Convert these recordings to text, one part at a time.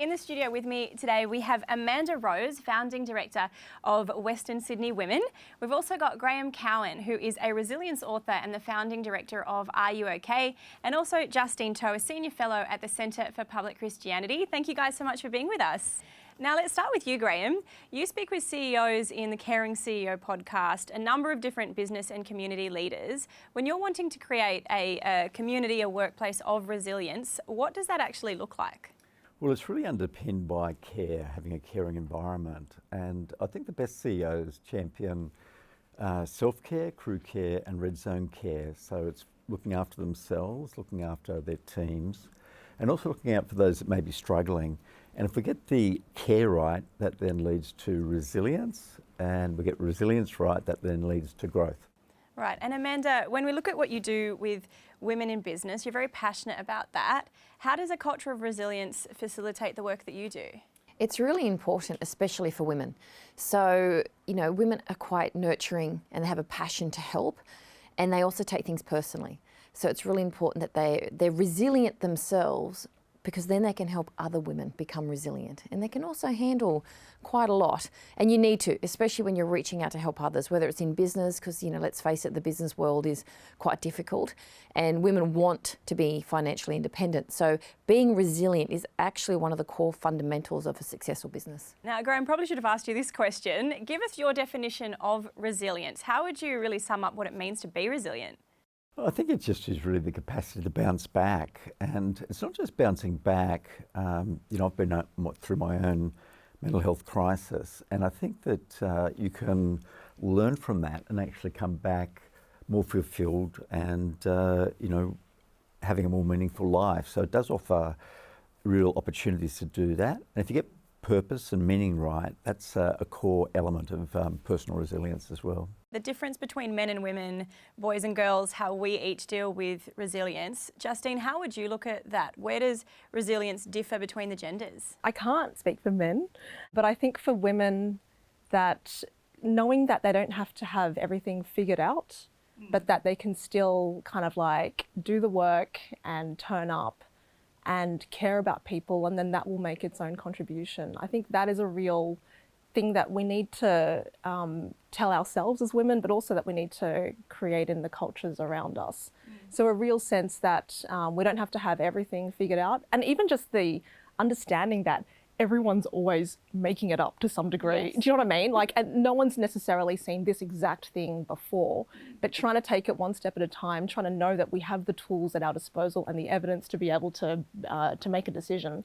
In the studio with me today, we have Amanda Rose, Founding Director of Western Sydney Women. We've also got Graham Cowan, who is a resilience author and the Founding Director of Are You OK? And also Justine To, a Senior Fellow at the Centre for Public Christianity. Thank you guys so much for being with us. Now let's start with you, Graham. You speak with CEOs in the Caring CEO podcast, a number of different business and community leaders. When you're wanting to create a community, a workplace of resilience, what does that actually look like? Well, it's really underpinned by care, having a caring environment. And I think the best CEOs champion self-care, crew care and red zone care. So it's looking after themselves, looking after their teams, and also looking out for those that may be struggling. And if we get the care right, that then leads to resilience, and we get resilience right, that then leads to growth. Right, and Amanda, when we look at what you do with women in business, you're very passionate about that. How does a culture of resilience facilitate the work that you do? It's really important, especially for women. So, women are quite nurturing and they have a passion to help, and they also take things personally. So it's really important that they're resilient themselves, because then they can help other women become resilient, and they can also handle quite a lot. And you need to, especially when you're reaching out to help others, whether it's in business, because let's face it, the business world is quite difficult and women want to be financially independent. So being resilient is actually one of the core fundamentals of a successful business. Now, Graham, probably should have asked you this question. Give us your definition of resilience. How would you really sum up what it means to be resilient? I think it just is really the capacity to bounce back, and it's not just bouncing back. I've been through my own mental health crisis, and I think that you can learn from that and actually come back more fulfilled and having a more meaningful life. So it does offer real opportunities to do that, and if you get purpose and meaning right, that's a core element of personal resilience as well. The difference between men and women, boys and girls, how we each deal with resilience. Justine, how would you look at that? Where does resilience differ between the genders? I can't speak for men, but I think for women, that knowing that they don't have to have everything figured out, but that they can still kind of like do the work and turn up and care about people, and then that will make its own contribution. I think that is a real thing that we need to tell ourselves as women, but also that we need to create in the cultures around us. So a real sense that we don't have to have everything figured out, and even just the understanding that everyone's always making it up to some degree. Yes. Do you know what I mean? And no one's necessarily seen this exact thing before, but trying to take it one step at a time, trying to know that we have the tools at our disposal and the evidence to be able to make a decision.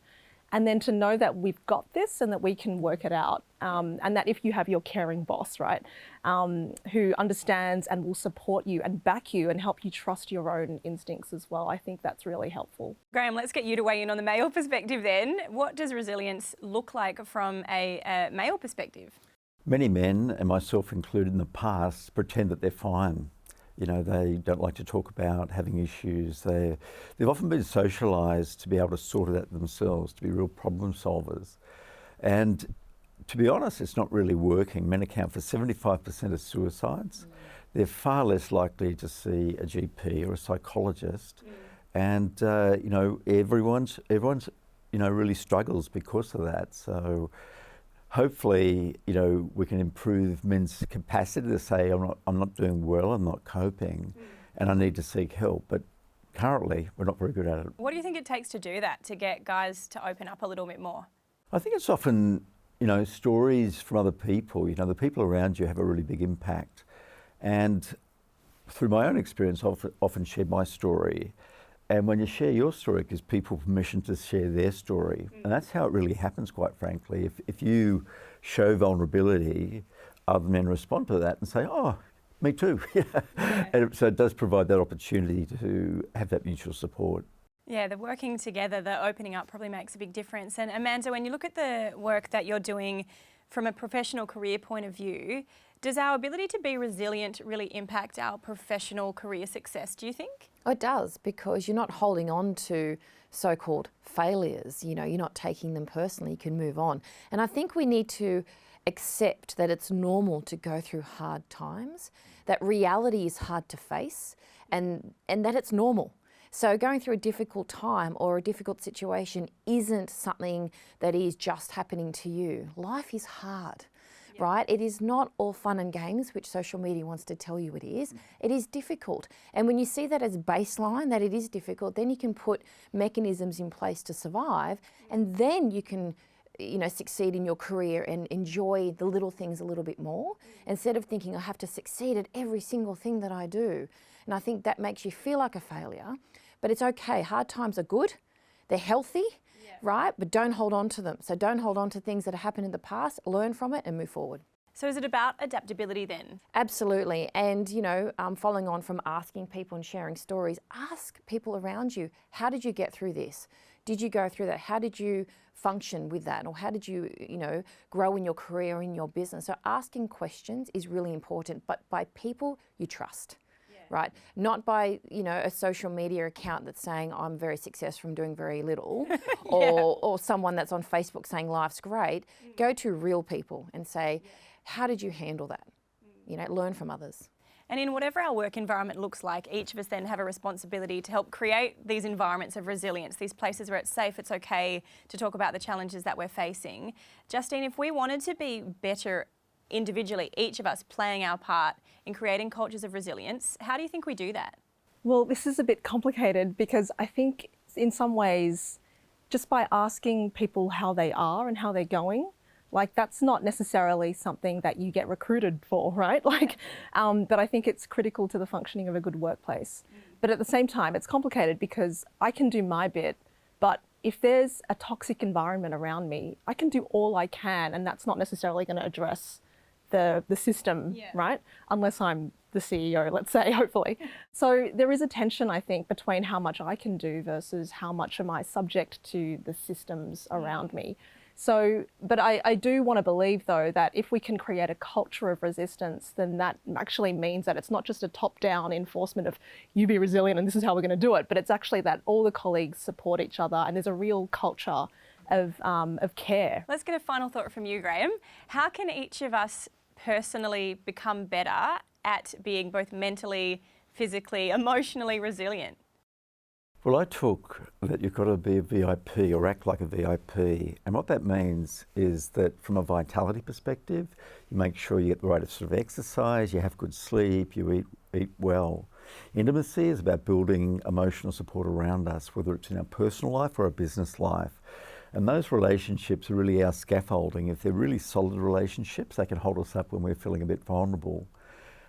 And then to know that we've got this and that we can work it out. And that if you have your caring boss, right, who understands and will support you and back you and help you trust your own instincts as well, I think that's really helpful. Graham, let's get you to weigh in on the male perspective then. What does resilience look like from a male perspective? Many men, and myself included in the past, pretend that they're fine. They don't like to talk about having issues. They've often been socialised to be able to sort it out themselves, to be real problem solvers. And to be honest, it's not really working. Men account for 75% of suicides. They're far less likely to see a GP or a psychologist. And, everyone's really struggles because of that. So hopefully, we can improve men's capacity to say, I'm not doing well, I'm not coping, and I need to seek help. But currently, we're not very good at it. What do you think it takes to do that, to get guys to open up a little bit more? I think it's often, stories from other people. The people around you have a really big impact. And through my own experience, I've often shared my story. And when you share your story, it gives people permission to share their story. And that's how it really happens, quite frankly. If you show vulnerability, other men respond to that and say, oh, me too. And so it does provide that opportunity to have that mutual support. Yeah, the working together, the opening up probably makes a big difference. And Amanda, when you look at the work that you're doing from a professional career point of view, does our ability to be resilient really impact our professional career success, do you think? Oh, it does, because you're not holding on to so-called failures. You're not taking them personally. You can move on. And I think we need to accept that it's normal to go through hard times, that reality is hard to face, and that it's normal. So going through a difficult time or a difficult situation isn't something that is just happening to you. Life is hard. Right? It is not all fun and games, which social media wants to tell you it is. It is difficult. And when you see that as baseline, that it is difficult, then you can put mechanisms in place to survive, and then you can, succeed in your career and enjoy the little things a little bit more, instead of thinking I have to succeed at every single thing that I do. And I think that makes you feel like a failure, but it's okay. Hard times are good. They're healthy. Right? But don't hold on to them. So don't hold on to things that have happened in the past, learn from it and move forward. So is it about adaptability then? Absolutely. And, following on from asking people and sharing stories, ask people around you, how did you get through this? Did you go through that? How did you function with that? Or how did you, grow in your career, in your business? So asking questions is really important, but by people you trust. Right? Not by, a social media account that's saying I'm very successful from doing very little, or someone that's on Facebook saying life's great. Go to real people and say, how did you handle that? Learn from others. And in whatever our work environment looks like, each of us then have a responsibility to help create these environments of resilience, these places where it's safe, it's okay to talk about the challenges that we're facing. Justine, if we wanted to be better individually, each of us playing our part in creating cultures of resilience, how do you think we do that? Well, this is a bit complicated because I think in some ways, just by asking people how they are and how they're going, that's not necessarily something that you get recruited for, right? But I think it's critical to the functioning of a good workplace. But at the same time, it's complicated because I can do my bit, but if there's a toxic environment around me, I can do all I can, and that's not necessarily going to address the system, right? Unless I'm the CEO, let's say, hopefully. So there is a tension, I think, between how much I can do versus how much am I subject to the systems around me. So, but I do want to believe, though, that if we can create a culture of resistance, then that actually means that it's not just a top-down enforcement of you be resilient and this is how we're going to do it, but it's actually that all the colleagues support each other and there's a real culture of care. Let's get a final thought from you, Graham. How can each of us personally become better at being both mentally, physically, emotionally resilient? Well, I took that you've got to be a VIP or act like a VIP. And what that means is that from a vitality perspective, you make sure you get the right sort of exercise, you have good sleep, you eat well. Intimacy is about building emotional support around us, whether it's in our personal life or our business life. And those relationships are really our scaffolding. If they're really solid relationships, they can hold us up when we're feeling a bit vulnerable.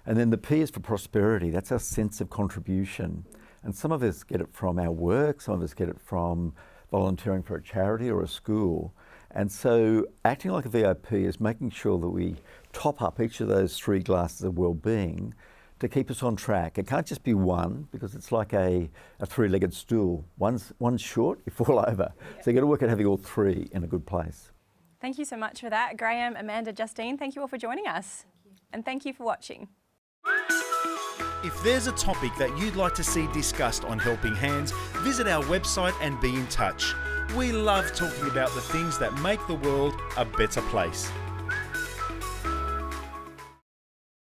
And then the P is for prosperity. That's our sense of contribution. And some of us get it from our work, some of us get it from volunteering for a charity or a school. And so acting like a VIP is making sure that we top up each of those three glasses of well-being to keep us on track. It can't just be one, because it's like a three-legged stool. One's short, you fall over. So you've got to work at having all three in a good place. Thank you so much for that. Graham, Amanda, Justine, thank you all for joining us. And thank you for watching. If there's a topic that you'd like to see discussed on Helping Hands, visit our website and be in touch. We love talking about the things that make the world a better place.